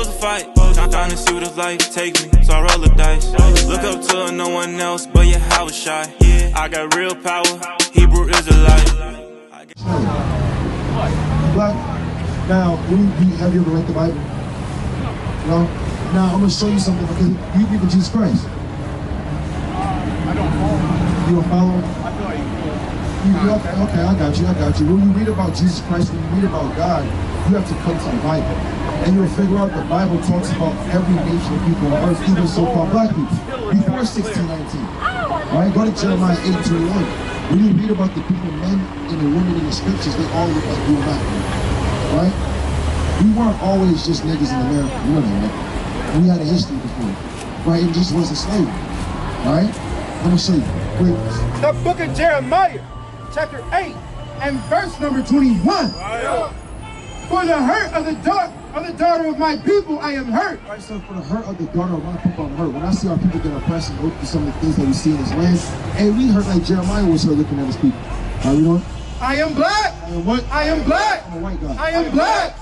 a fight, trying to see what it's like, take me, so I roll the dice. Look up to no one else, but yeah, I was shy. I got real power, Hebrew Israelite. Black, now, have you ever read the Bible? No? Now, I'm going to show you something, because you believe in Jesus Christ. I don't follow him. You don't follow him? I feel like Okay, I got you. When you read about Jesus Christ, when you read about God, you have to come to the Bible. And you'll figure out the Bible talks about every nation of people on earth, even so-called black people, before 1619. Alright, go to Jeremiah 8:21. When you read about the people, men and the women in the scriptures, they all look like you and I. Right? We weren't always just niggas in America. You know that, right? We had a history before. Right? It just wasn't slavery. Alright? Let me show you. Wait. The book of Jeremiah, chapter 8, and verse number 21. For the hurt of the daughter of my people, I am hurt. Right, so for the hurt of the daughter of my people, I'm hurt. When I see our people get oppressed and go through some of the things that we see in this land, and we hurt like Jeremiah was hurt looking at his people. How you doing? I am black. I am what? I am black. I'm a white guy. I am black.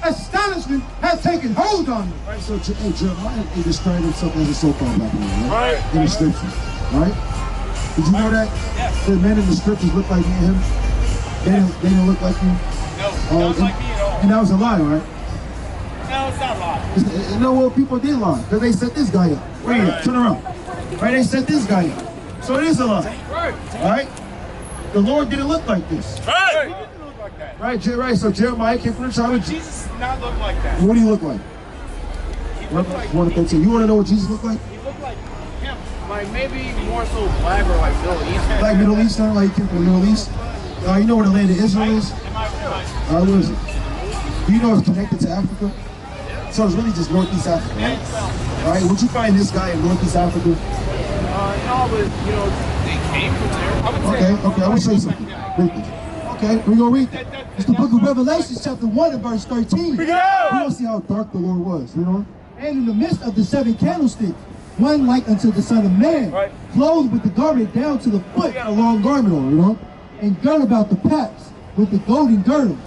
Astonishment has taken hold on me. Right, so Jeremiah described himself as a so-called black man, right? Right. In the scriptures, right? Did you know that? Yes. The men in the scriptures look like me and him? They didn't look like you? No, not like me at all. And that was a lie, right? No, it's not a lie. No, well, people did lie, because they set this guy up. Wait a minute, turn around. Right, they set this guy up. So it is a lie. Right. Right? The Lord didn't look like this. Right. He didn't look like that. Right, so Jeremiah came from the tribe of Jesus did not look like that. What do you look like? He looked like 1 to 13. You want to know what Jesus looked like? He looked like him. Like maybe more so black or like Middle Eastern. Like Middle Eastern, like he came from the Middle East? You know where the land of Israel is? Where is it? Do you know it's connected to Africa? So it's really just Northeast Africa, right? Alright, would you find this guy in Northeast Africa? No, but they came from there. Okay, I will show you something. Read this. Okay, we're gonna read that. It's the book of Revelation, chapter 1 and verse 13. We're gonna see how dark the Lord was, you know? And in the midst of the 7 candlesticks, one like unto the Son of Man, clothed with the garment down to the foot, A long garment on, you know? and girt about the paps with the golden girdle.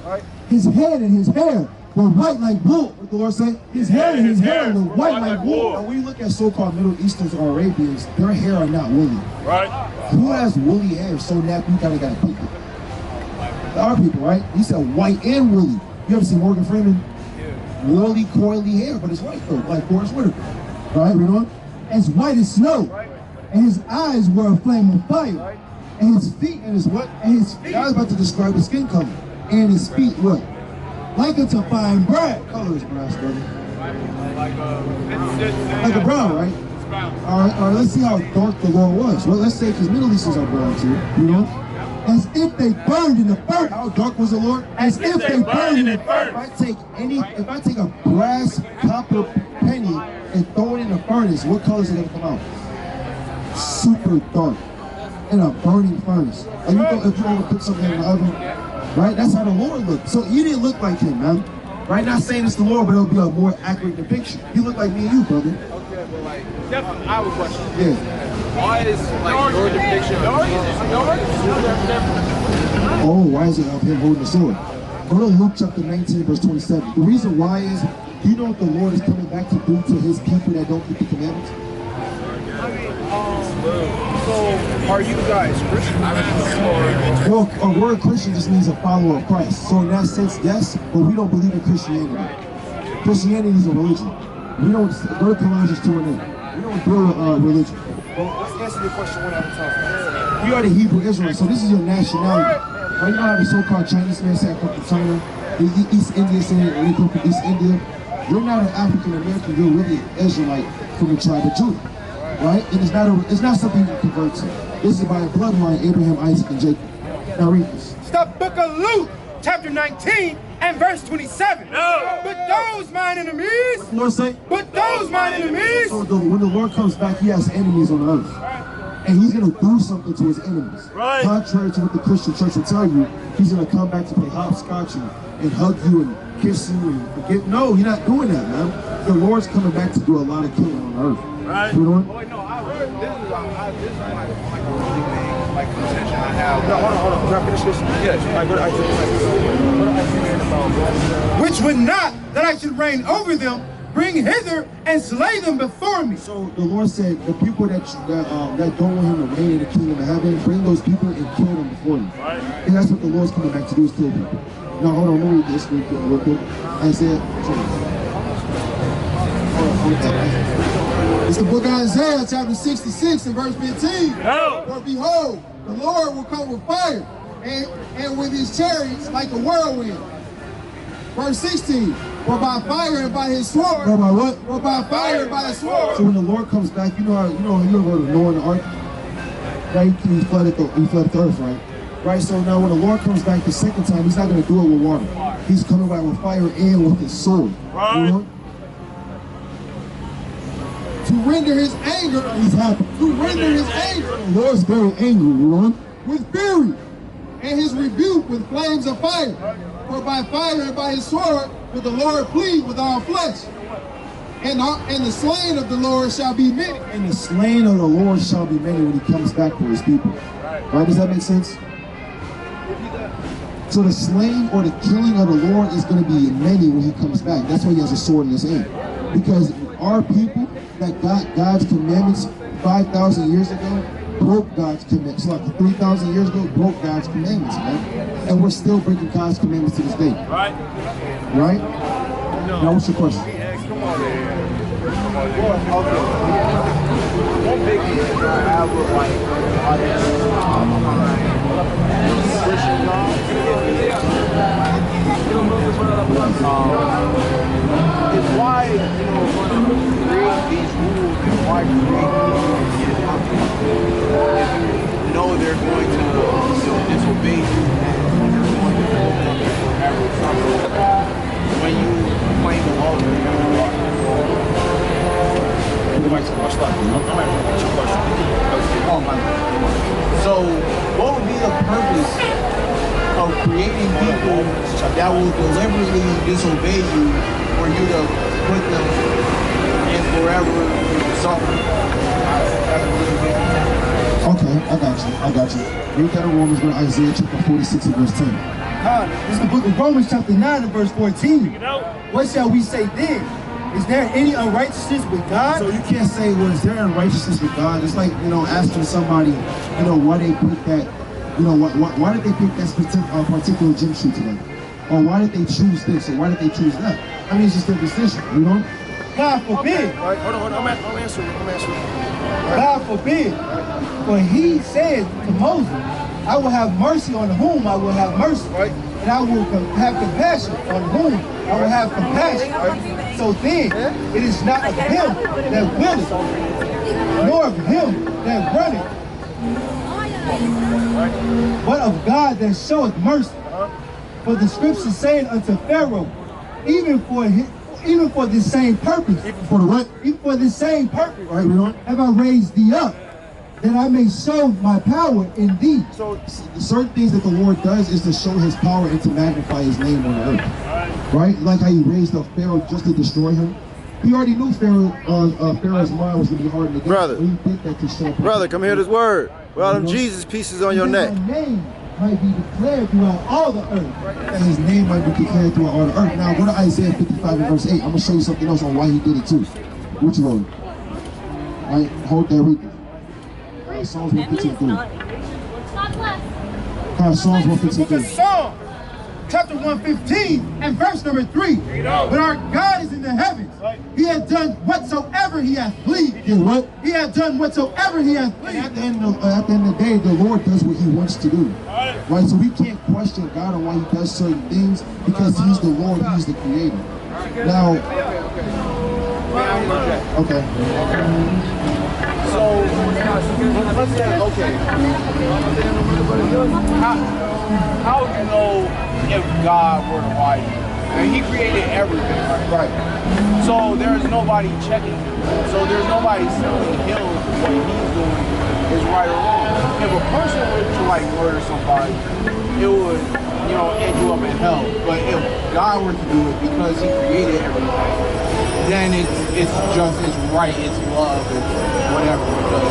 His head and his hair were white like wool. What the Lord say? His head and his hair were white like wool. Now, when you look at so-called Middle Easterns or Arabians, their hair are not woolly. Right. Who has woolly hair so nappy you kinda gotta pick it? Our people, right? He said white and woolly. You ever see Morgan Freeman? Yeah. Woolly, coily hair, but it's white though, like Forrest Whitaker. Right, you know? As white as snow. And his eyes were a flame of fire. And his feet, And his what? and his feet, I was about to describe his skin color. And his feet what? like unto fine bread. What color is brass, brother? Like Like a brown, right? All right, let's see how dark the Lord was. Well, let's say, because Middle Easterns are brown too, you know? As if they burned in the furnace. How dark was the Lord? As if they burned in the furnace. If I take a brass copper penny and throw it in the furnace, what color is it gonna come out? Super dark. In a burning furnace. Like if you ever put something in the oven, right? That's how the Lord looked. So you didn't look like him, man. Right? Not saying it's the Lord, but it'll be a more accurate depiction. You look like me and you, brother. Okay, but like, definitely, I have a question. Yeah. Why is like your depiction of Jesus? Oh, why is it of him holding the sword? Go to Luke chapter 19, verse 27. The reason why is, you know what the Lord is coming back to do to his people that don't keep the commandments? So, are you guys Christians? Well, a word Christian just means a follower of Christ. So in that sense, yes, but we don't believe in Christianity. Christianity is a religion. We don't, go to Colossians 2 and 8. We don't build religion. Well, let's answer your question one at a time. You are the Hebrew Israelite, so this is your nationality. Right? You don't have a so-called Chinese man saying I come from China, the East India saying they come from East India. You're not an African American, you're really an Israelite from the tribe of Judah. Right? And it's not something you can convert to. This is by a bloodline, Abraham, Isaac, and Jacob. Now read this. It's the book of Luke, chapter 19 and verse 27. No. But those mine enemies. What the Lord say? But those mine enemies. So when the Lord comes back, he has enemies on earth. And he's going to do something to his enemies. Right. Contrary to what the Christian church will tell you, he's going to come back to play hopscotch and hug you and kiss you and forget. No, you're not doing that, man. The Lord's coming back to do a lot of killing on earth. Right. You know what? Oh, wait, no, this is like a really big like contention I have. No, hold on. Can I finish this? Yes. Which would not that I should reign over them, bring hither and slay them before me. So the Lord said, the people that don't want him to reign in the kingdom of heaven, bring those people and kill them before you. And that's what the Lord's coming back to do, is kill people. Now hold on, let me read this real quick. Isaiah. It's the book of Isaiah, chapter 66 and verse 15. For behold, the Lord will come with fire, and with his chariots like a whirlwind. Verse 16. For by fire and by his sword. Or by what? For by fire and by his sword. So when the Lord comes back, you ever heard of Noah and the ark? Right? He flooded the earth, right? Right. So now when the Lord comes back the second time, he's not going to do it with water. He's coming back with fire and with his sword. Right. You know? To render his anger, he's happy. To render his anger, the Lord's very angry, you know, with fury, and his rebuke with flames of fire. For by fire and by his sword will the Lord plead with all flesh. And the slain of the Lord shall be many. And the slain of the Lord shall be many when he comes back for his people. Right? Does that make sense? So the slain or the killing of the Lord is going to be many when he comes back. That's why he has a sword in his hand. Because our people that got God's commandments 5,000 years ago broke God's commandments. Like 3,000 years ago, broke God's commandments, man. And we're still breaking God's commandments to this day. Right? Right? No. Now, what's your question? Come on, one big issue I have with like Christian law is why, create these rules and why create these if you know they're going to disobey you and they're going to forever suffer when you claim the law to So what would be the purpose of creating people that will deliberately disobey you for you to put them in forever suffering? Okay, I got you. Read that in Romans, go to Isaiah chapter 46 and verse 10. This is the book of Romans chapter 9 and verse 14. What shall we say then? Is there any unrighteousness with God? So you can't say, well, is there unrighteousness with God? It's like, asking somebody, why they pick that, why did they pick that particular gym shoe today? Or why did they choose this? Or why did they choose that? I mean, it's just their decision, God forbid. Okay. All right, hold on. I'm answering. God forbid. For he said to Moses, I will have mercy on whom I will have mercy. Right. And I will have compassion on whom I will have compassion. Right. So then, it is not of him that willeth, nor of him that runneth, but of God that showeth mercy. For the scriptures saying unto Pharaoh, even for this same purpose. For the what? Even for this same purpose. Right, have I raised thee up, that I may show my power in thee. So certain things that the Lord does is to show his power and to magnify his name on the earth. Right? Like how he raised up Pharaoh just to destroy him. He already knew Pharaoh's mind was going to be hardened against. Brother, he did that to show brother, come hear this word. Well, them Jesus pieces on your neck. My name might be declared throughout all the earth. That his name might be declared throughout all the earth. Now go to Isaiah 55 and verse 8. I'm going to show you something else on why he did it too. What you wrote? Right? Hold that, read it. Psalms 115. Psalms 115. Psalm chapter 115 and verse number 3. But our God is in the heavens. He hath done whatsoever he hath pleased. What? He hath done whatsoever he hath pleased. At the end of the day, the Lord does what he wants to do. Right? So we can't question God on why he does certain things because he's the Lord, he's the creator. Now, okay. So, let's say, how would you know if God were to lie to you? And he created everything, right? So there's nobody checking him. So there's nobody telling him what he's doing is right or wrong. If a person were to murder somebody, it would, end you up in hell. But if God were to do it because he created everything, then it's just, it's right, it's love, it's whatever, because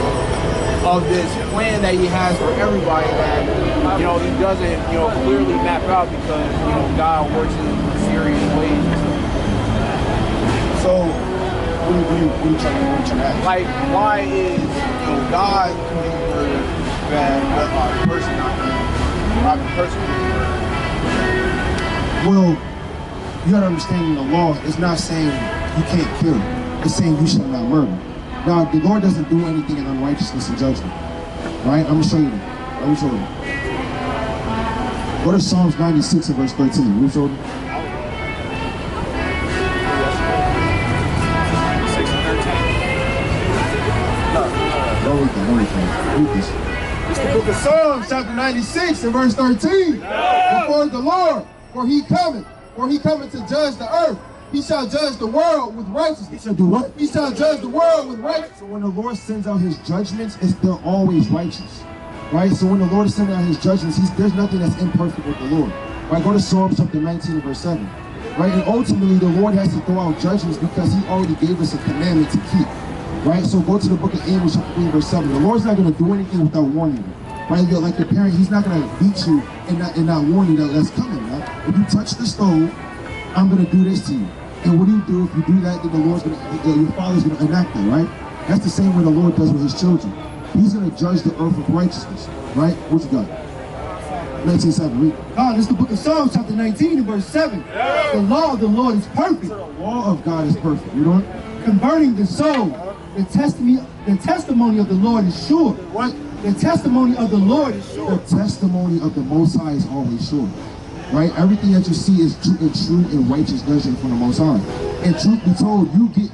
of this plan that he has for everybody that, he doesn't, clearly map out because, God works in mysterious ways. So are you trying to ask? Like, why is God committing murder bad, but a person not committing person committing murder? Well, you gotta understand in the law, it's not saying you can't kill. It's saying you shall not murder. Now, the Lord doesn't do anything in unrighteousness and judgment. Right? I'm gonna show you that. Let me show you. Go to Psalms 96 and verse 13. Let me show you. 613. Read this. It's the book of Psalms, chapter 96 and verse 13. Before the Lord, for he cometh to judge the earth. He shall judge the world with righteousness. He shall do what? He shall judge the world with righteousness. So when the Lord sends out his judgments, they're always righteous. Right? So when the Lord is sending out his judgments, there's nothing that's imperfect with the Lord. Right? Go to Psalms chapter 19 and verse 7. Right? And ultimately, the Lord has to throw out judgments because he already gave us a commandment to keep. Right? So go to the book of Amos chapter 3 verse 7. The Lord's not going to do anything without warning you. Right? Like your parent, he's not going to beat you and not warn you that that's coming. Right? If you touch the stove, I'm going to do this to you. And what do you do if you do that? Then the Lord's going to, your father's going to enact that, right? That's the same way the Lord does with his children. He's going to judge the earth with righteousness, right? What you got? 19:7. Read. God, it's the book of Psalms, chapter 19 and verse 7. The law of the Lord is perfect. The law of God is perfect. You know what? Converting the soul. The testimony of the Lord is sure. What? The testimony of the Lord is sure. The testimony of the Most High is always sure. Right? Everything that you see is true and righteous judgment from the Most High. And truth be told, you get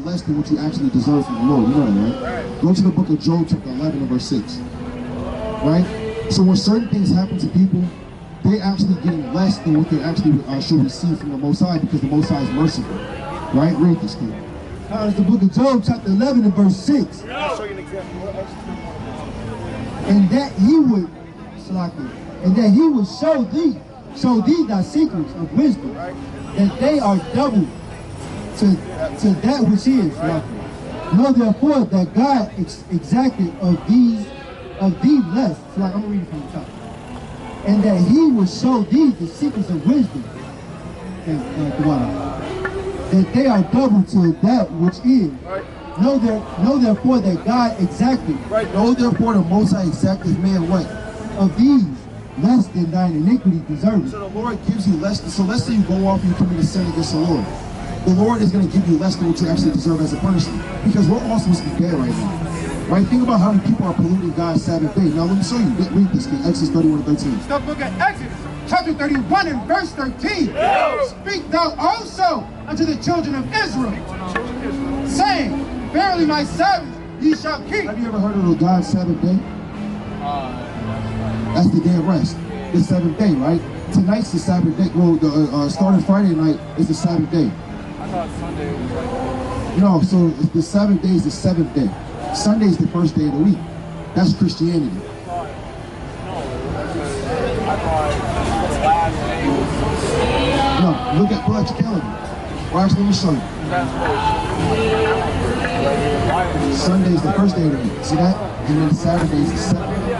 less than what you actually deserve from the Lord. You know that, right? Go to the book of Job, chapter 11 and verse 6. Right? So when certain things happen to people, they actually getting less than what they actually should receive from the Most High because the Most High is merciful. Right? Read this, kid. It's the book of Job, chapter 11 and verse 6. I'll show you an example. And that he would show thee thy secrets of wisdom, that they are double to that which is. Know therefore that God exacted of thee less. So I'm gonna read it from the top. And that he will show thee the secrets of wisdom, that they are double to that which is. Know therefore that God exacted. Know therefore the Most High exacted man what? Of these less than thine iniquity deserves. So the Lord gives you less. So let's say you go off and you commit a sin against the Lord. The Lord is going to give you less than what you actually deserve as a punishment. Because we're all supposed to be dead right now. Right? Think about how many people are polluting God's Sabbath day. Now let me show you. Read this. Exodus 31 and 13. It's the book of Exodus, chapter 31 and verse 13. Speak thou also unto the children of Israel, saying, verily my Sabbath ye shall keep. Have you ever heard of the God's Sabbath day? That's the day of rest. The seventh day, right? Tonight's the Sabbath day. Well, the starting Friday night is the Sabbath day. I thought Sunday was like... No, so the Sabbath day is the seventh day. Sunday is the first day of the week. That's Christianity. I thought the last day was... No, pull out your calendar. Watch, let me show you. Sunday is the first day of the week. See that? And then Saturday is the seventh day.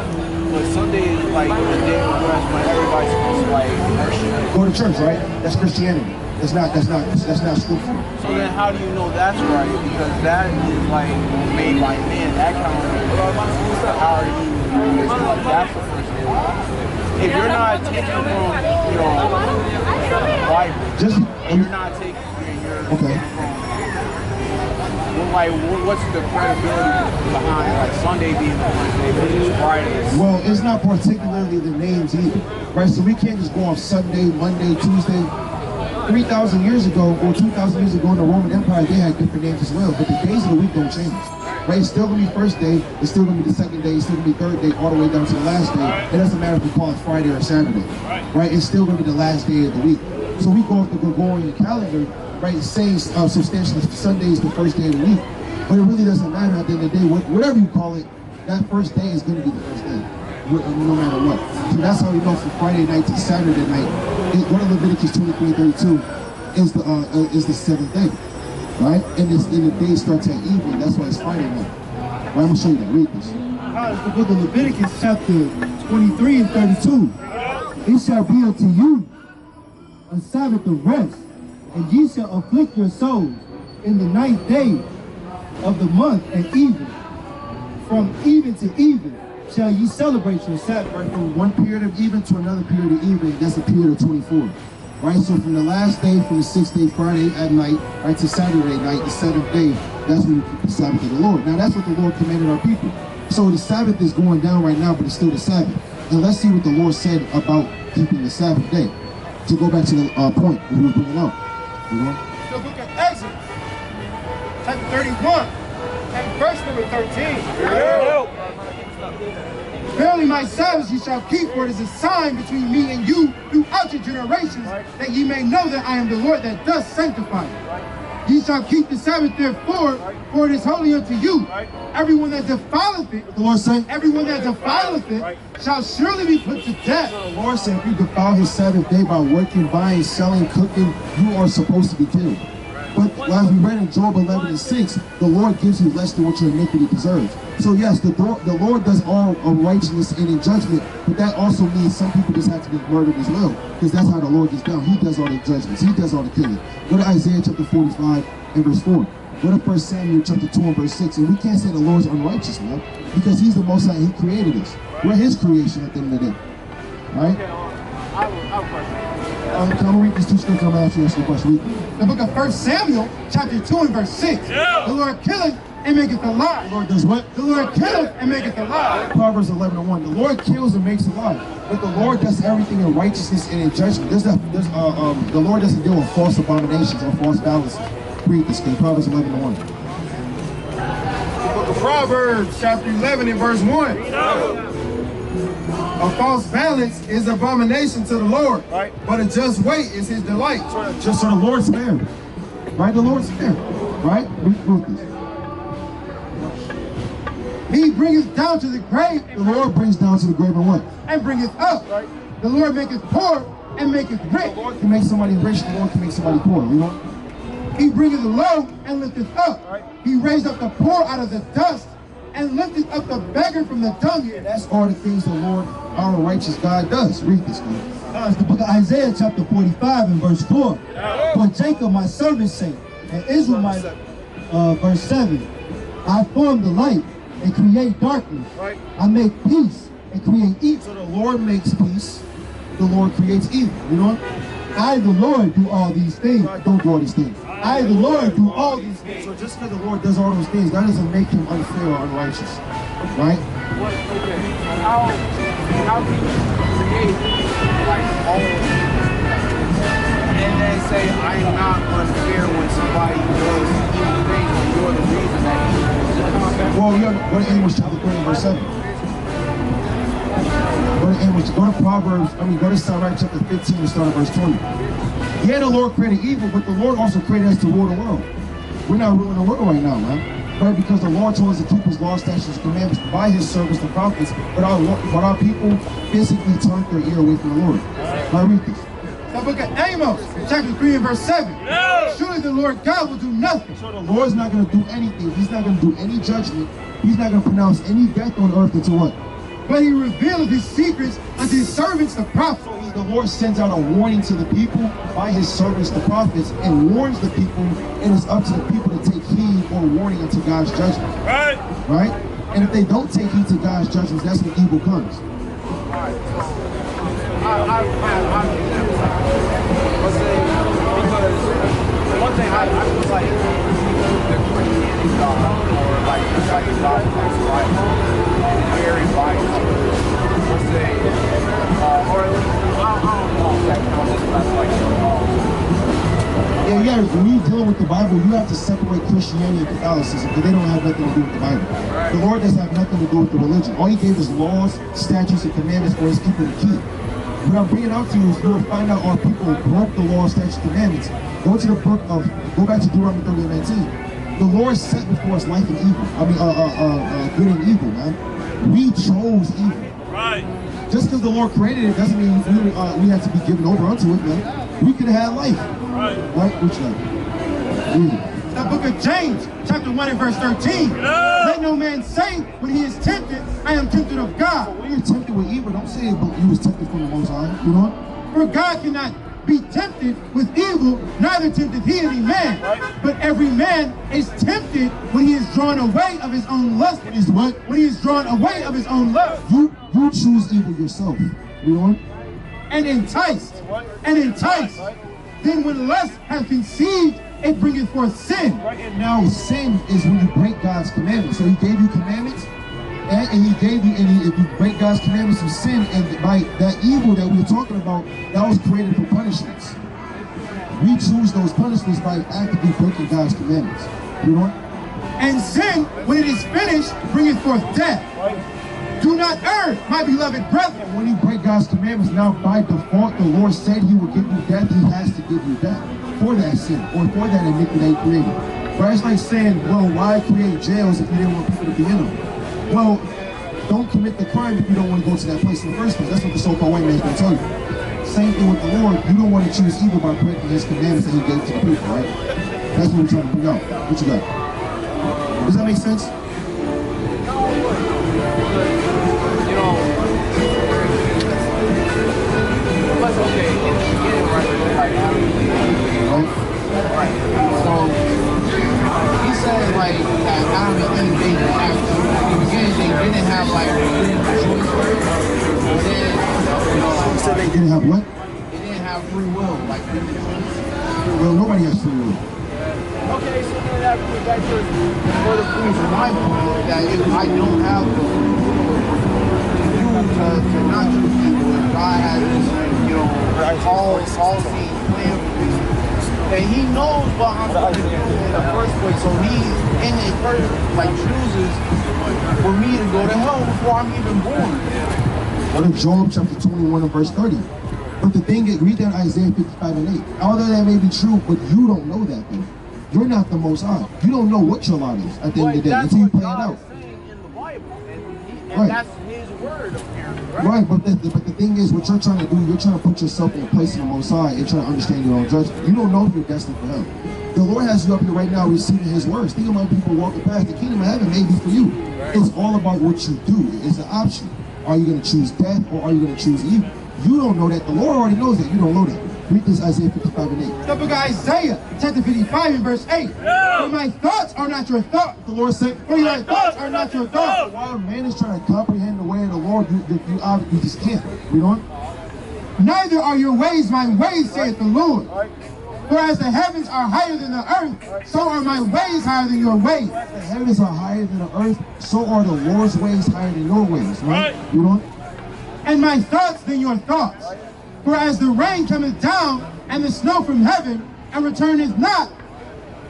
But Sunday is like the day of rest when everybody's supposed to like worship. Go to church, right? That's Christianity. That's not scripture. So then how do you know that's right? Because that is like made by men. That calendar. How are you? Like, that's the first day. If you're not taking from, the Bible, and you're not taking, okay. Like, what's the credibility behind like Sunday being the first day versus Friday? Well, it's not particularly the names either, right? So we can't just go off Sunday, Monday, Tuesday. 3,000 years ago, or 2,000 years ago in the Roman Empire, they had different names as well, but the days of the week don't change. Right? It's still going to be first day, it's still going to be the second day, it's still going to be third day, all the way down to the last day. It doesn't matter if we call it Friday or Saturday. Right? It's still going to be the last day of the week. So we go off the Gregorian calendar, right, saying substantially Sunday is the first day of the week. But it really doesn't matter at the end of the day. Whatever you call it, that first day is going to be the first day, no matter what. So that's how we know from Friday night to Saturday night. Go to Leviticus 23:32 is the seventh day, right? And the day starts at evening. That's why it's Friday night. Right, I'm going to show you that. Read this. It's the book of Leviticus, chapter 23 and 32. It shall be unto you a Sabbath of rest, and ye shall afflict your souls. in the 9th day of the month and even, from even to even, shall ye celebrate your Sabbath. Right, from one period of even to another period of even, that's a period of 24. Right, so from the last day, from the 6th day, Friday at night, right, to Saturday night, the 7th day, that's when we keep the Sabbath of the Lord. Now that's what the Lord commanded our people. So the Sabbath is going down right now, but it's still the Sabbath. And let's see what the Lord said about keeping the Sabbath day. To go back to the point that we were bringing out. You know? The book of Exodus, chapter 31, and verse number 13. Verily my Sabbaths ye shall keep, for it is a sign between me and you throughout your generations, that ye may know that I am the Lord that does sanctify you. Ye shall keep the Sabbath therefore, for it is holy unto you. Everyone that defileth it, The Lord said, everyone that defileth it, shall surely be put to death. the Lord said, if you defile his Sabbath day by working, buying, selling, cooking, you are supposed to be killed. But as we read in Job 11 and 6, the Lord gives you less than what your iniquity deserves. So yes, the Lord does all of righteousness and in judgment, but that also means some people just have to be murdered as well, because that's how the Lord gets down. He does all the judgments. He does all the killing. Go to Isaiah chapter 45 and verse 4. Go to 1 Samuel chapter 2 and verse 6. And we can't say the Lord's unrighteous, man, because he's the Most High. He created us. We're his creation at the end of the day. Right? I have a question. I'm going to read these two scriptures. I'm going to ask you a question. The book of 1 Samuel, chapter 2 and verse 6. The Lord killeth and maketh alive. The Lord does what? The Lord killeth and maketh alive. Proverbs 11 and 1. The Lord kills and makes alive, but the Lord does everything in righteousness and in judgment. The Lord doesn't deal with false abominations or false balances. Read this thing. Proverbs 11 and 1. The book of Proverbs, chapter 11 and verse 1. A false balance is abomination to the Lord, but a just weight is his delight. Just so the Lord's fair. Right? The Lord's fair. Right? Read this. He bringeth down to the grave, The Lord brings down to the grave and what? and bringeth up. The Lord maketh poor and maketh rich. The Lord can make somebody rich, the Lord can make somebody poor, you know? He bringeth the low and lifteth up. He raised up the poor out of the dust and lifted up the beggar from the dunghill. That's all the things the Lord, our righteous God, does. Read this, man. It's the book of Isaiah chapter 45 and verse 4. For Jacob my servant's sake, and Israel my, verse 7. I form the light and create darkness. I make peace and create evil. So the Lord makes peace, the Lord creates evil, you know? I, the Lord, do all these things. God don't do all these things. I, the Lord, do all these things. So just because the Lord does all those things, that doesn't make him unfair or unrighteous, right? How can you create like all and then say I'm not unfair when somebody does evil things and you're the reason that evil is Well, you have, go to Amos chapter 3 and verse 7. Go to Amos, go to Proverbs, go to Sirach chapter 15 and start at verse 20. Yeah, the Lord created evil, but the Lord also created us to rule the world. We're not ruling the world right now, man. Right? Because the Lord told us to keep his law, statutes, and commandments by his servants, the prophets, but our people physically turned their ear away from the Lord. Now read this. The book of Amos, chapter 3 and verse 7. Surely the Lord God will do nothing. So the Lord's not going to do anything. He's not going to do any judgment. He's not going to pronounce any death on earth until what? But he revealed his secrets unto his servants, the prophets. So the Lord sends out a warning to the people by his servants, the prophets, and warns the people, and it's up to the people to take heed or warning unto God's judgment. Right. Right? And if they don't take heed to God's judgments, that's when evil comes. One thing I was like the Christianity God or like God that's like very biased. Let's say or at least I don't know if that counts as like Yeah, when you're dealing with the Bible, you have to separate Christianity and Catholicism because they don't have nothing to do with the Bible. The Lord doesn't have nothing to do with the religion. All he gave is laws, statutes, and commandments for his people to keep. What I'm bringing out to you is you'll find out our people broke the law, statutes, and commandments. Go back to Deuteronomy 30 and 19. The Lord set before us life and evil. Good and evil, man. We chose evil. Right. Just because the Lord created it doesn't mean we have to be given over unto it, man. We could have had life. Right? Which life? Read it. The book of James, chapter 1 and verse 13. Let no man say when he is tempted, I am tempted of God. When you're tempted with evil, don't say you was tempted from the Most High. You know? For God cannot be tempted with evil, neither tempted he any man. But every man is tempted when he is drawn away of his own lust. Is what? When he is drawn away of his own lust. You choose evil yourself. You know? And enticed. And enticed. Then when lust hath conceived, it bringeth forth sin. And now sin is when you break God's commandments. So he gave you commandments, and he gave you, if you break God's commandments, you sin. And by that evil that we're talking about, that was created for punishments. We choose those punishments by actively breaking God's commandments. You know? And sin, when it is finished, bringeth forth death. Do not err, my beloved brethren. When you break God's commandments, now by default, the Lord said he will give you death. He has to give you death for that sin or for that iniquity that he created. But it's like saying, well, why create jails if you didn't want people to be in them? Well, don't commit the crime if you don't want to go to that place in the first place. That's what the so-called white man's going to tell you. Same thing with the Lord. You don't want to choose evil by breaking his commandments that he gave to the people, right? That's what we're trying to bring out. What you got? Does that make sense? You know, but okay, in the beginning, right, right. So he says like that Adam and Eve, they didn't have to. In the beginning, they didn't have like choice. But then, you know, He said they didn't have what? they didn't have free will, like free choice. Well, nobody has free will. Okay, so then that goes back to further proves my point that if I don't have the free will to not choose evil, if God has this, you know, all seeing plan for me, and he knows what I'm going to do in the first place, so he in it first like chooses for me to go to hell before I'm even born. Go to Job chapter 21 and verse 30. But the thing is, read that Isaiah 55 and 8. Although that may be true, but you don't know that though. You're not the Most High. You don't know what your lot is at the end of the day until you play it out. In the Bible, and Right. that's his word apparently, right? Right, but the thing is, what you're trying to do, you're trying to put yourself in a place of the Most High and trying to understand your own judgment. You don't know if you're destined for hell. The Lord has you up here right now receiving his words. Think about people walking past. The kingdom of heaven may be for you. It's all about what you do. It's an option. Are you going to choose death or are you going to choose evil? You don't know that. The Lord already knows that. You don't know that. Read this Isaiah 55 and 8. The book of Isaiah, chapter 55 and verse 8. For my thoughts are not your thoughts. The Lord said, For your thoughts are not your thoughts. while man is trying to comprehend the way of the Lord, you just can't. You know? Neither are your ways my ways, saith the Lord. For as the heavens are higher than the earth, so are my ways higher than your ways. The heavens are higher than the earth, so are the Lord's ways higher than your ways. Right? You know? And my thoughts than your thoughts. For as the rain cometh down, and the snow from heaven, and returneth not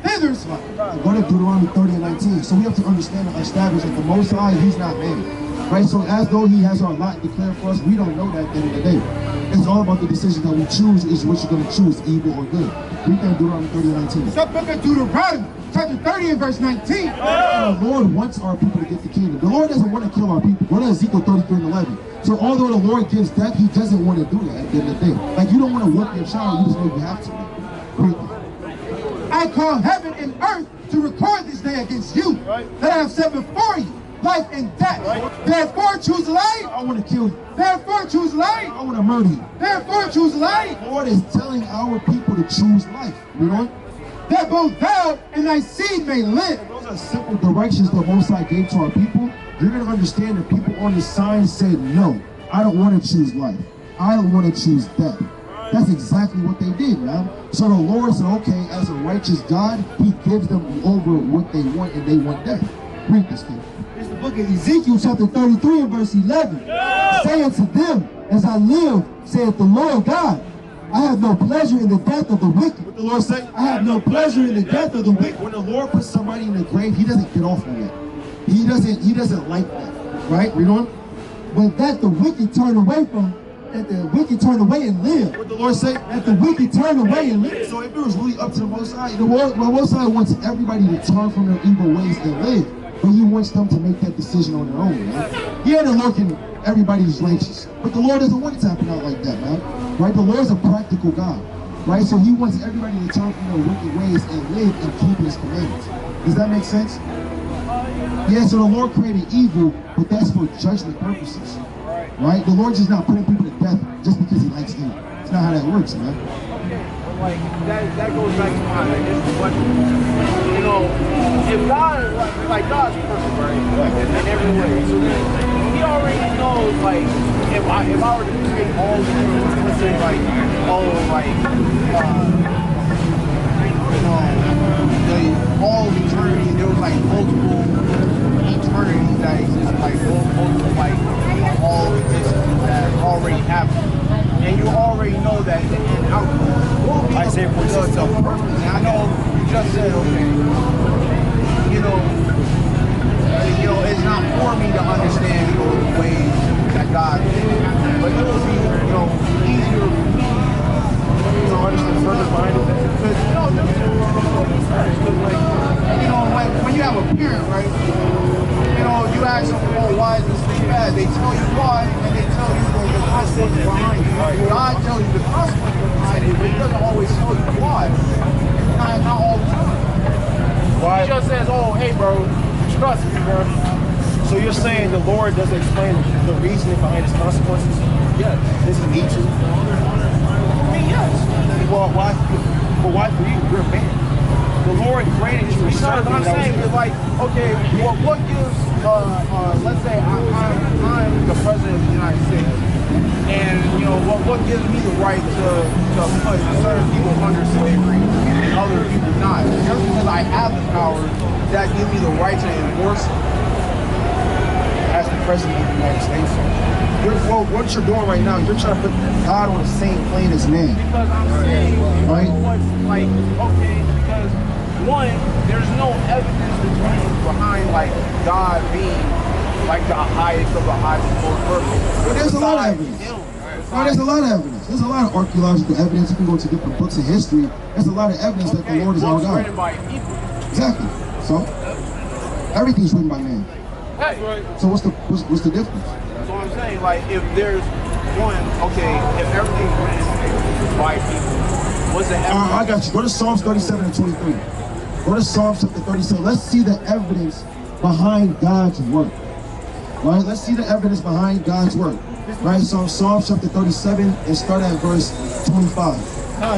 thither. Go to Deuteronomy 30 and 19. So we have to understand and establish that the Most High, he's not man. Right? So as though he has our lot declared for us, we don't know that at the end of the day. It's all about the decision that we choose is what you're going to choose, evil or good. Read that Deuteronomy 30 and 19. The book of Deuteronomy, chapter 30 and verse 19. The Lord wants our people to get the kingdom. The Lord doesn't want to kill our people. Go to Ezekiel 33 and 11. So although the Lord gives death, he doesn't want to do that at the end of the day. Like you don't want to whoop your child, you just know you have to. Read that. I call heaven and earth to record this day against you, that I have set before you, life and death. Therefore choose life. I want to kill you. Therefore choose life. I want to murder you. Therefore choose life. The Lord is telling our people to choose life. You know? That both thou and thy seed may live. Those are simple directions the Most High gave to our people. You're going to understand that people on the sign said, no, I don't want to choose life. I don't want to choose death. That's exactly what they did, man. So the Lord said, okay, as a righteous God, he gives them over what they want, and they want death. Read this thing. It's the book of Ezekiel, chapter 33 and verse 11. Say unto them, as I live, saith the Lord God, I have no pleasure in the death of the wicked. What the Lord say? I have no pleasure in the death of the wicked. When the Lord puts somebody in the grave, he doesn't get off on it. He doesn't like that, right? Read on. But that the wicked turn away from, that the wicked turn away and live. What the Lord say? That the wicked turn away and live. So if it was really up to the Most High, the Most High wants everybody to turn from their evil ways and live. But he wants them to make that decision on their own, man. Yeah, the Lord can, everybody's righteous. But the Lord doesn't want it to happen out like that, man. Right? The Lord's a practical God. Right? So he wants everybody to turn from their wicked ways and live and keep his commandments. Does that make sense? Yeah, so the Lord created evil, but that's for judgment purposes. right? The Lord just not putting people to death just because he likes them. It's not how that works, man. Like that goes back to my initial question. You know, if God, like God's perfect, right? In every way. So then he already knows, like, if I were to create all the things, let's say like all all of eternity, there was like multiple eternities that exist, like multiple all existence that already happened. And you already know that the end outcome will be the purpose. And I know you just said, okay, you know, it's not for me to understand, the ways that God did it, but it will be, easier for me, understand the purpose behind it. Because, when you have a parent, right, you ask them, why is this thing bad? They tell you why, and they tell you the consequences behind it. God tells you the consequences behind it, but he doesn't always tell you why. Not all the time. Why? He just says, hey, bro, trust me, bro. So you're saying the Lord doesn't explain the reasoning behind his consequences? Yes. This is Nietzsche? I mean, yes. Well, why for you? You're a man. The Lord created you. Because I'm saying is like, okay, what gives, let's say I'm the president of the United States, and what gives me the right to put certain people under slavery and other people not? Just because I have the power, that give me the right to enforce it. As the president of the United States. What you're doing right now, you're trying to put God on the same plane as man. Because I'm saying, right? Because one, there's no evidence behind God being the highest of the highest, most perfect. But there's a lot of evidence. There's a lot of evidence. There's a lot of archaeological evidence. You can go to different books of history. There's a lot of evidence that the Lord is our God. Written by people. Exactly. So everything's written by man. Right. So what's the difference? So I'm saying, if there's one, if everything's written by people, what's the evidence? I got you. Go to Psalms 37 and 23. Go to Psalms chapter 37. Let's see the evidence behind God's work. Right? Let's see the evidence behind God's work. Right? So Psalms chapter 37 and start at verse 25.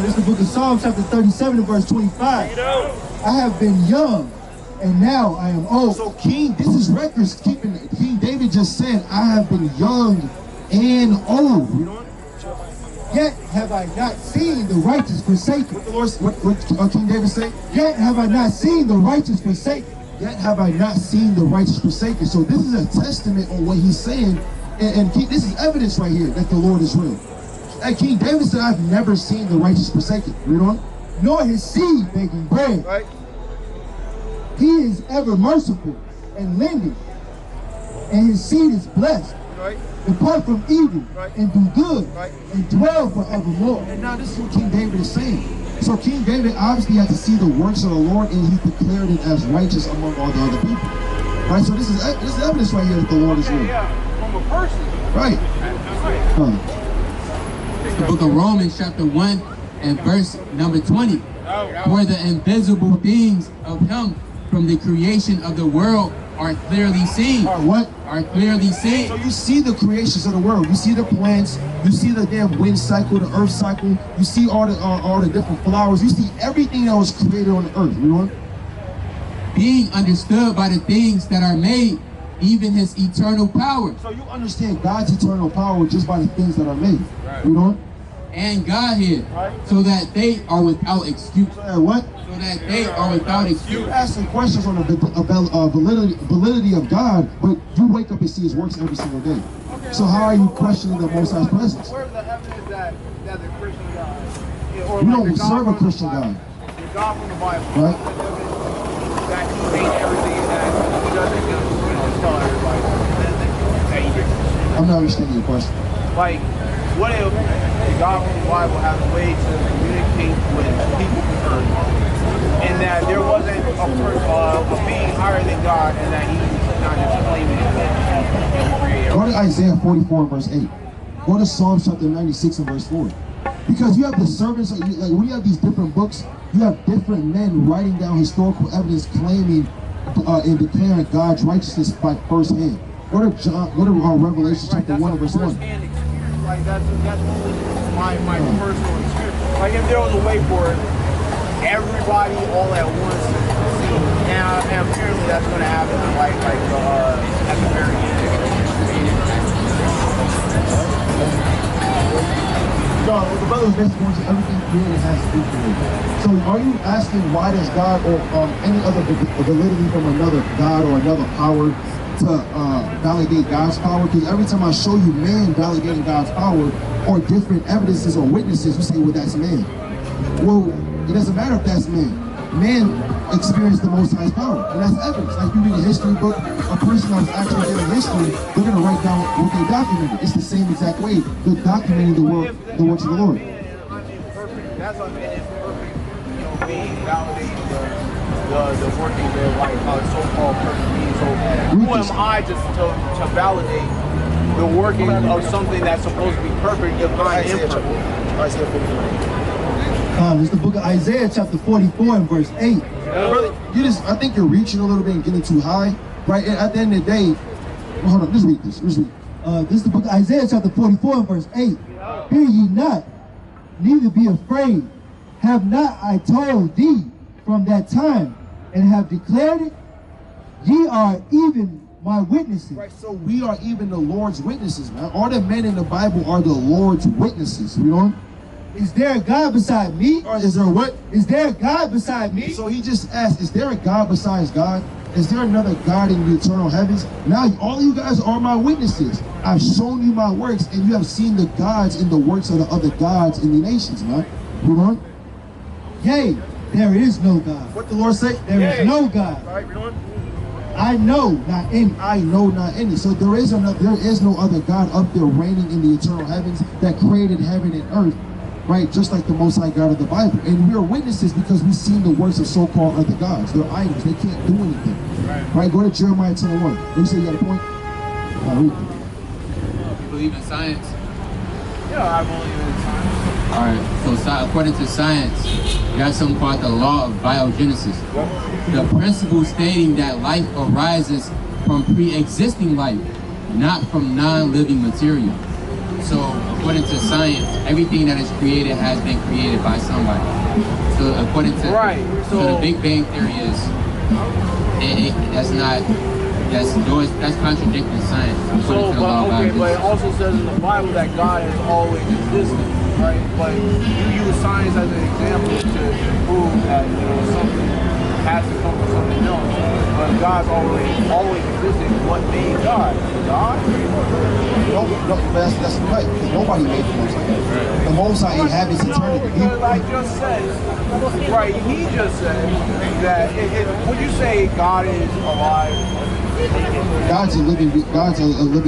This is the book of Psalms chapter 37 and verse 25. I have been young, and now I am old. So this is records keeping. King David just said, I have been young and old. You know what? Yet have I not seen the righteous forsaken. What King David say? Yet have I not seen the righteous forsaken. Yet have I not seen the righteous forsaken. So this is a testament on what he's saying. And this is evidence right here that the Lord is real. And King David said, I've never seen the righteous forsaken. Read on. Nor his seed begging bread. Right. He is ever merciful and lending, and his seed is blessed. Right. Depart from evil and do good Right. and dwell forevermore. And now this is what King David is saying. So King David obviously had to see the works of the Lord, and he declared it as righteous among all the other people. Right. So this is evidence right here that the Lord is real. Yeah, from a person. Right. The book of Romans chapter 1 and verse number 20. For the invisible things of him from the creation of the world are clearly seen. What? Are clearly seen. So you see the creations of the world. You see the plants. You see the damn wind cycle, the earth cycle. You see all the different flowers. You see everything that was created on the earth. You know? Being understood by the things that are made, even his eternal power. So you understand God's eternal power just by the things that are made. Right. You know? And Godhead, so that they are without excuse. What? So that they are without excuse. You're asking questions on the validity of God, but you wake up and see his works every single day. So how are you questioning the Most High's presence? Where's the evidence that the Christian God, We don't serve a Christian God. The God from the Bible, Right? that he made everything and that he doesn't just, tell everybody that he did. I'm not understanding your question. What if the God from the Bible has a way to communicate with people from earth, and that there wasn't a being higher than God, and that he's not just claiming and creating? Go to Isaiah 44 verse 8. Go to Psalms chapter 96 and verse 4. Because you have the servants, when you have these different books, you have different men writing down historical evidence claiming and declaring God's righteousness by first hand. Go to Revelation chapter 1 verse 1. Like that's my personal experience. Like if there was a way for everybody all at once to see, and apparently that's going to happen like at the very end. No, the brother was basically going to everything created has to be created. So are you asking why does God or any other validity from another God or another power to validate God's power? Because every time I show you man validating God's power or different evidences or witnesses, you say, well, that's man. Well, it doesn't matter if that's man. Man experienced the Most High's power, and that's evidence. Like you read a history book, a person that was actually in history, they're going to write down what they documented. It's the same exact way. They're documenting the works of the Lord. That's what man is perfect, being validating the workings of like so-called perfect being. So who am I to validate the working of something that's supposed to be perfect if I'm imperfect? Isaiah 44. It's the book of Isaiah chapter 44 and verse 8. Brother, I think you're reaching a little bit and getting too high, right? And at the end of the day, well, hold on, just read this. This is the book of Isaiah chapter 44 and verse 8. Hear ye not, neither be afraid. Have not I told thee from that time, and have declared it? Ye are even my witnesses. Right, so we are even the Lord's witnesses, man. All the men in the Bible are the Lord's witnesses, you know? Is there a God beside me? Or is there what? Is there a God beside me? So he just asked, is there a God besides God? Is there another God in the eternal heavens? Now all you guys are my witnesses. I've shown you my works, and you have seen the gods in the works of the other gods in the nations, man. You know? Yea, there is no God. What the Lord say? There is no God. All right, we're doing? I know not any. I know not any. So there is no other God up there reigning in the eternal heavens that created heaven and earth. Right, just like the Most High God of the Bible. And we are witnesses because we've seen the works of so-called other gods. They're idols. They can't do anything. Right? Go to Jeremiah 10:1. You say you got a point? You believe in science? Yeah, I believe in science. All right, so according to science, you have something called the law of biogenesis. The principle stating that life arises from pre-existing life, not from non-living material. So, according to science, everything that is created has been created by somebody. So, according to so the Big Bang theory is that's contradicting science. So, but it also says in the Bible that God has always existed, right? But you use science as an example to prove that something has to come from something else. But God's always existed. What made God? God? No, that's right. Because nobody made the Most High. The Most High inhabits eternity. Because I just said, right? He just said that when you say God is alive, God's a living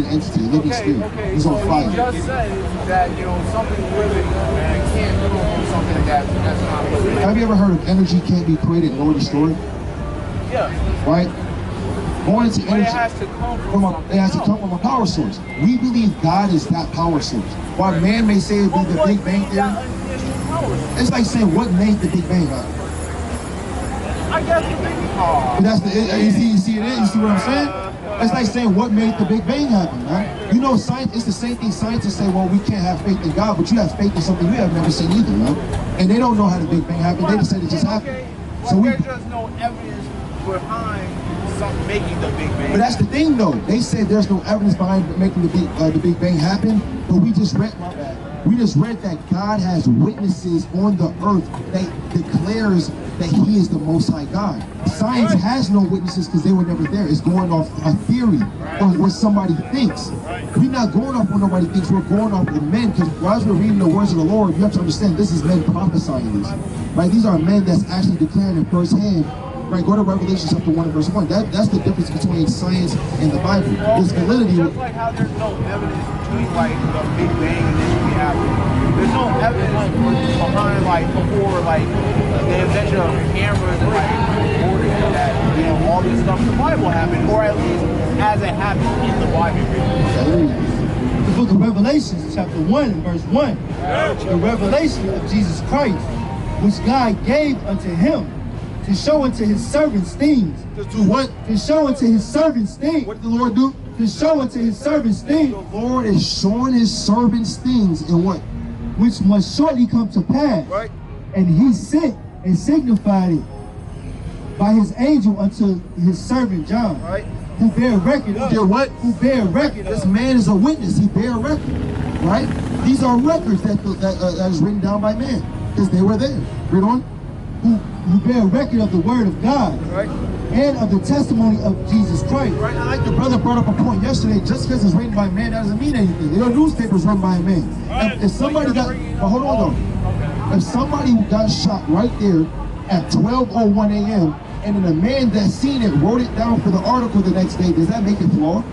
entity, a living spirit. Okay, He's on fire. He just said that something living can't come from something that's not living. Have you ever heard of energy can't be created nor destroyed? Yeah. Right? Going into energy, it has to come from a power source. We believe God is that power source. While man may say it be the Big Bang theory, it's like saying what made the Big Bang happen. I guess the Big Bang. That's you see what I'm saying? It's like saying what made the Big Bang happen, right? You know, science. It's the same thing scientists say. Well, we can't have faith in God, but you have faith in something you have never seen either, right? And they don't know how the Big Bang happened. They just said it just happened. So there's just no evidence behind something making the Big Bang. But that's the thing, though. They said there's no evidence behind making the Big Bang happen. But we just read that God has witnesses on the earth that declares that He is the Most High God. Science has no witnesses because they were never there. It's going off a theory or what somebody thinks. We're not going off what nobody thinks. We're going off with men, because as we're reading the words of the Lord, you have to understand this is men prophesying this. Right? These are men that's actually declaring it firsthand. Right, go to Revelation chapter 1 verse 1. That's the difference between science and the Bible. There's validity. Just like how there's no evidence between like the Big Bang initially happened. There's no evidence behind before the invention of cameras and recording that all this stuff in the Bible happened, or at least as it happened in the Bible. The book of Revelation, chapter 1 and verse 1. The revelation of Jesus Christ, which God gave unto him, to show unto his servants things. To do what? To show unto his servants things. What did the Lord do? to show unto his servants things. The Lord is showing his servants things in what? Which must shortly come to pass. Right. And he sent and signified it by his angel unto his servant John. Right. Who bear record of Who did what? Who bear record This of. man is a witness. He bear record, right? These are records that is written down by man because they were there. Read on. Who bear record of the word of God. Right. And of the testimony of Jesus Christ. Right. I like the brother brought up a point yesterday. Just because it's written by man doesn't mean anything. Your newspaper's written by a man. If somebody got, but hold on though. If somebody got shot right there at 12:01 a.m. and then a man that seen it wrote it down for the article the next day, does that make it flawed?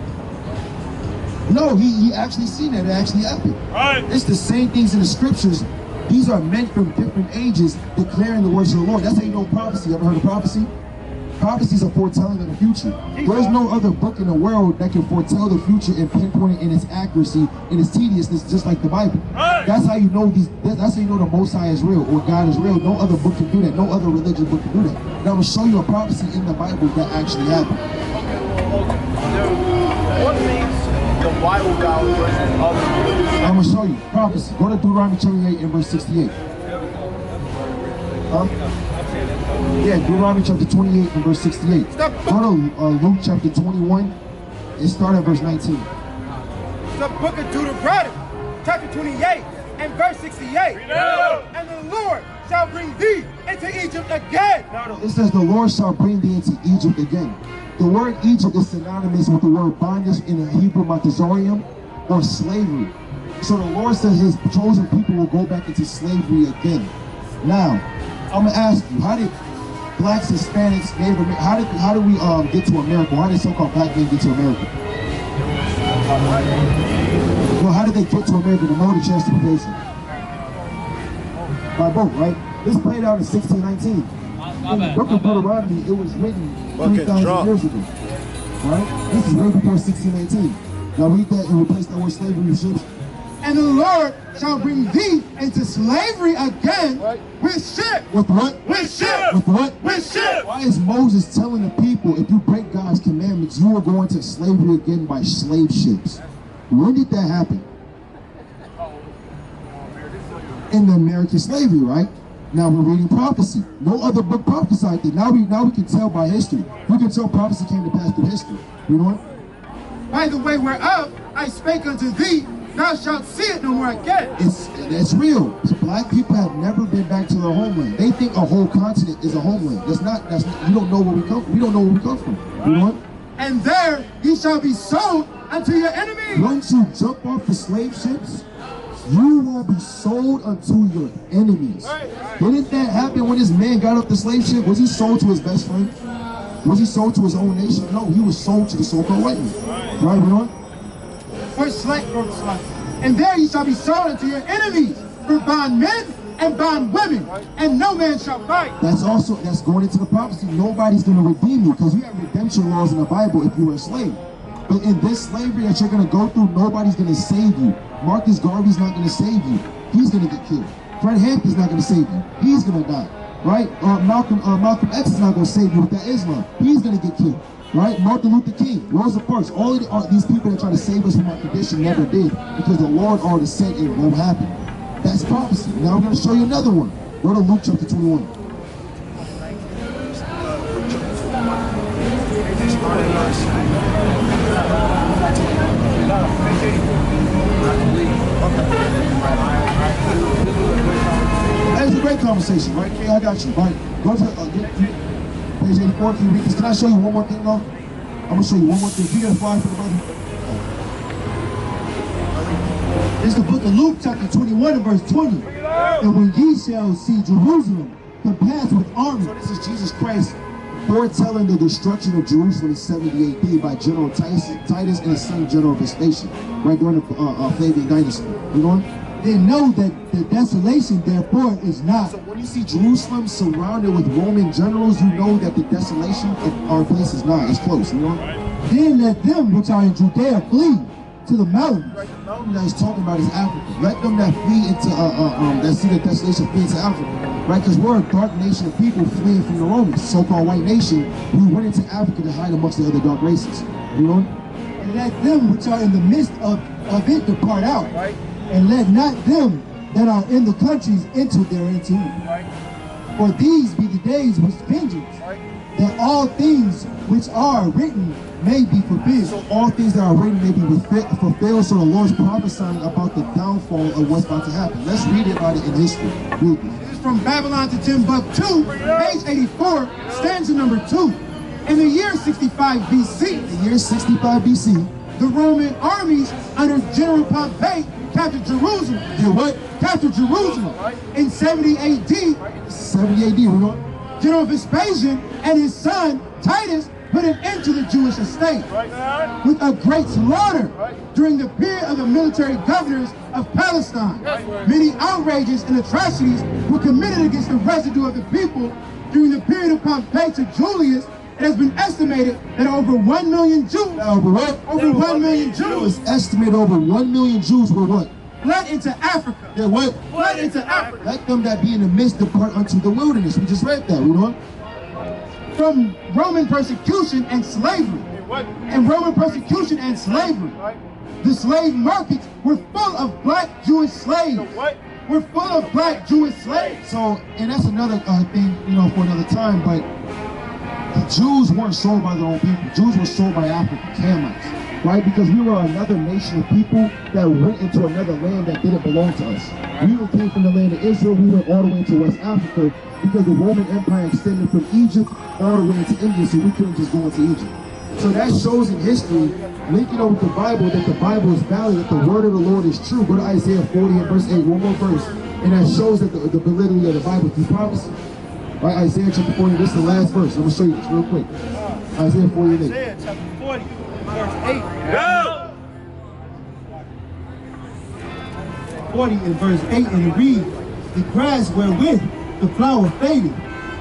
No, he actually seen it. It actually happened. Right. It's the same things in the scriptures. These are men from different ages declaring the words of the Lord. That's how you know prophecy. Ever heard of prophecy? Prophecy is a foretelling of the future. There's no other book in the world that can foretell the future and pinpoint it in its accuracy and its tediousness, just like the Bible. That's how you know That's how you know the Most High is real or God is real. No other book can do that. No other religious book can do that. And I'm gonna show you a prophecy in the Bible that actually happened. What makes the Bible valid versus other religions? I'm gonna show you prophecy. Go to Deuteronomy 28 and verse 68. Yeah, Deuteronomy chapter 28 and verse 68. Go to Luke chapter 21 and start at verse 19. The book of Deuteronomy, chapter 28 and verse 68. And the Lord shall bring thee into Egypt again. It says the Lord shall bring thee into Egypt again. The word Egypt is synonymous with the word bondage in the Hebrew Montezorium or slavery. So the Lord says his chosen people will go back into slavery again. Now, I'm gonna ask you, how did blacks, Hispanics, Native Americans, how did we get to America? How did so-called black men get to America? Well, how did they get to America? The mode of transportation. By boat, right? This played out in 1619. In the book of Deuteronomy, it was written 3,000 years ago. Right? This is way before 1619. Now read that and replace that word slavery with ships. And the Lord shall bring thee into slavery again with ships. With what? With ships. With what? With ships. Why is Moses telling the people, if you break God's commandments, you are going to slavery again by slave ships? When did that happen? In the American slavery, right? Now we're reading prophecy. No other book prophesied that. Now we can tell by history. We can tell prophecy came to pass through history. You know what? By the way whereof I spake unto thee, thou shalt see it no more again. That's real. Black people have never been back to their homeland. They think a whole continent is a homeland. That's not. You don't know where we come from. We don't know where we come from. You know what? And there ye shall be sold unto your enemies. Once you jump off the slave ships, you will be sold unto your enemies. Didn't that happen when this man got off the slave ship? Was he sold to his best friend? Was he sold to his own nation? No, he was sold to the so-called white man. Right, you know? And there ye shall be sold unto your enemies for bondmen and bondwomen, and no man shall buy you. That's going into the prophecy. Nobody's going to redeem you because we have redemption laws in the Bible if you were a slave. But in this slavery that you're going to go through, nobody's going to save you. Marcus Garvey's not going to save you. He's going to get killed. Fred Hampton's not going to save you. He's going to die. Right? Malcolm X is not going to save you with that Islam. He's going to get killed. Right? Martin Luther King, Rosa Parks, all of these people that try to save us from our condition never did because the Lord already said it won't happen. That's prophecy. Now I'm going to show you another one. Go to Luke chapter 21. That's a great conversation, right? Okay, I got you. Right. Go to page 84. Can you read this? Can I show you one more thing, though? I'm going to show you one more thing. You got a flyer for the brother? It's the book of Luke, chapter 21 and verse 20. And when ye shall see Jerusalem compassed with armies. So this is Jesus Christ foretelling the destruction of Jerusalem in 70 AD by General Titus and his son General Vespasian, right during the Flavian dynasty. You know? They know that the desolation, therefore, is not. So when you see Jerusalem surrounded with Roman generals, you know that the desolation of our place is not. It's close, you know? Then let them which are in Judea flee to the mountains. Right, the mountain that he's talking about is Africa. Let them that flee into, that see the desolation flee into Africa. Right, because we're a dark nation of people fleeing from the Romans, so-called white nation. We went into Africa to hide amongst the other dark races. You know? And and let them which are in the midst of it depart out. Right. And let not them that are in the countries enter thereinto. Right. For these be the days which vengeance, Right. that all things which are written may be fulfilled. So all things that are written may be fulfilled. So the Lord's prophesying about the downfall of what's about to happen. Let's read about it in history. Read this. This is from Babylon to Timbuktu, page 84, stanza number 2. In the year 65 BC, In the year 65 BC, the Roman armies under General Pompey captured Jerusalem. did what? Captured Jerusalem. In 70 AD, 70 AD, we know. General Vespasian and his son Titus put an end to the Jewish estate with a great slaughter during the period of the military governors of Palestine. Many outrages and atrocities were committed against the residue of the people during the period of Pompey to Julius. It has been estimated that over 1 million Jews, Over what? over 1 million It Jews was estimated over 1 million Jews were what? fled into Africa. They're what? Fled into Africa. Let them that be in the midst depart unto the wilderness. We just read that, we know. From Roman persecution and slavery. And Roman persecution and slavery. The slave markets were full of black Jewish slaves. Were full of black Jewish slaves. So, and that's another thing, you know, for another time, but the Jews weren't sold by their own people. Jews were sold by African Canaanites, right? Because we were another nation of people that went into another land that didn't belong to us. We came from the land of Israel, we went all the way into West Africa because the Roman Empire extended from Egypt all the way into India, so we couldn't just go into Egypt. So that shows in history, linking up with the Bible, that the Bible is valid, that the word of the Lord is true. Go to Isaiah 40 and verse 8, one more verse, and that shows that the validity of the Bible through prophecy. Right, Isaiah chapter 40, this is the last verse. I'm going to show you this real quick. Isaiah 40 and 8. Isaiah chapter 40, verse 8. Go! 40 and verse 8, and it reads, the grass wherewith the flower faded,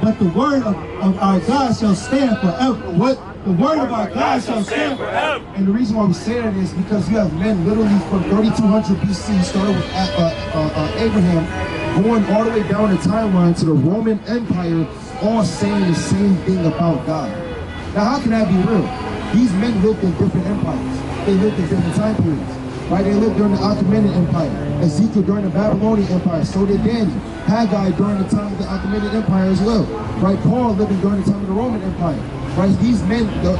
but the word of our God shall stand forever. What? The word of our God shall stand forever. And the reason why we say that is because you have men literally from 3200 BC, started with Abraham, going all the way down the timeline to the Roman Empire, all saying the same thing about God. Now, how can that be real? These men lived in different empires. They lived in different time periods. Right? They lived during the Achaemenid Empire. Ezekiel during the Babylonian Empire. So did Daniel. Haggai during the time of the Achaemenid Empire as well. Right? Paul living during the time of the Roman Empire. Right? These men, the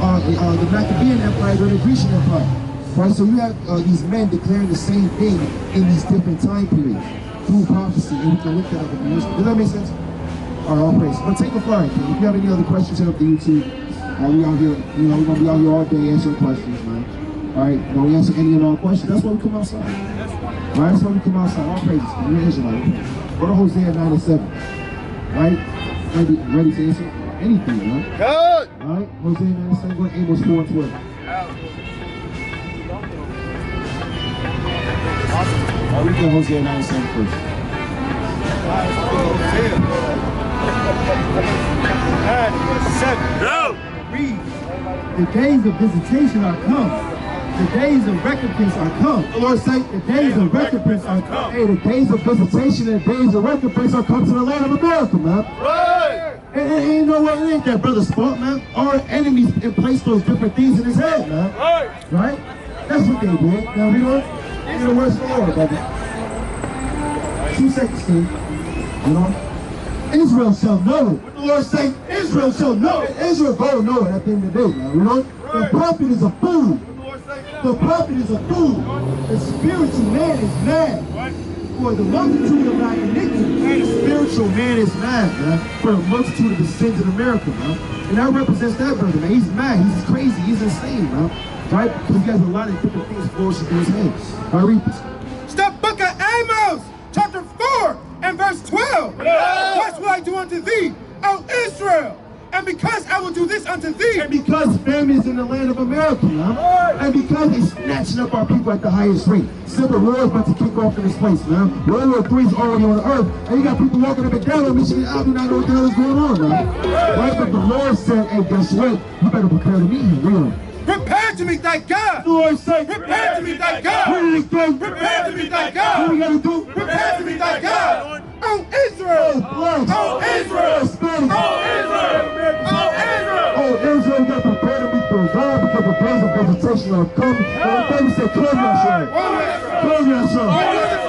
Maccabean Empire during the Grecian Empire. Right? So you have these men declaring the same thing in these different time periods through prophecy, and we can look that up in the history. Does that make sense? All right, all praise. But take a flight. If you have any other questions, hit up the YouTube. We out here, you know, we're gonna be out here all day answering questions, man. All right, you know, we answer any and all questions. That's why we come outside. All right, that's why we come outside. All praises. We're Israelite. Go to Hosea 9 and 7. All right, ready to answer anything, man. Good. All right, Hosea 9 and 7. Go to Amos 4 and 12. I'll read the Hosea 9 and 7 first. Go! Read, the days of visitation are come. The days of recompense are come. The Lord say, The days of recompense are come. hey, the days of visitation and the days of recompense are come to the land of America, man. Right! And you know what? It ain't that brother's fault, man. Our enemies placed those different things in his head, man. Right! Right? That's what they did. Now, we don't. You're the worst of the Lord, brother. 2 seconds, Steve. You know? Israel shall know it. What the Lord say? Israel shall know it. Israel will know it at the end of the day, man. You know? The prophet is a fool. The prophet is a fool. The spiritual man is mad. For the multitude of thy iniquity. The spiritual man is mad, man. For the multitude of the sins in America, man. And that represents that brother, man. He's mad. He's crazy. He's insane, man. Right? Because he has a lot of different things flourishing through his head. I read this. It's the book of Amos, chapter 4 and verse 12. What will I do unto thee, O Israel? And because I will do this unto thee. And because famine is in the land of America, man. And because they're snatching up our people at the highest rate. Civil war is about to kick off in this place, man. World War III is already on the earth. And you got people walking up and down on Michigan Avenue not know what the hell is going on, man. Right? But the Lord said, hey, guess what? You better prepare to meet him, real. Prepare to meet thy God. The Lord said, Prepare to meet thy what God. did he say? Prepare to meet thy What God. we gotta do? Prepare to meet thy God. O Israel. Blood. O Israel. Spanish. O Israel. O Israel. Oh, Israel got prepared to meet their God because of blood. days of visitation are come. And the Bible said, come, Yahshua. Come, Yahshua.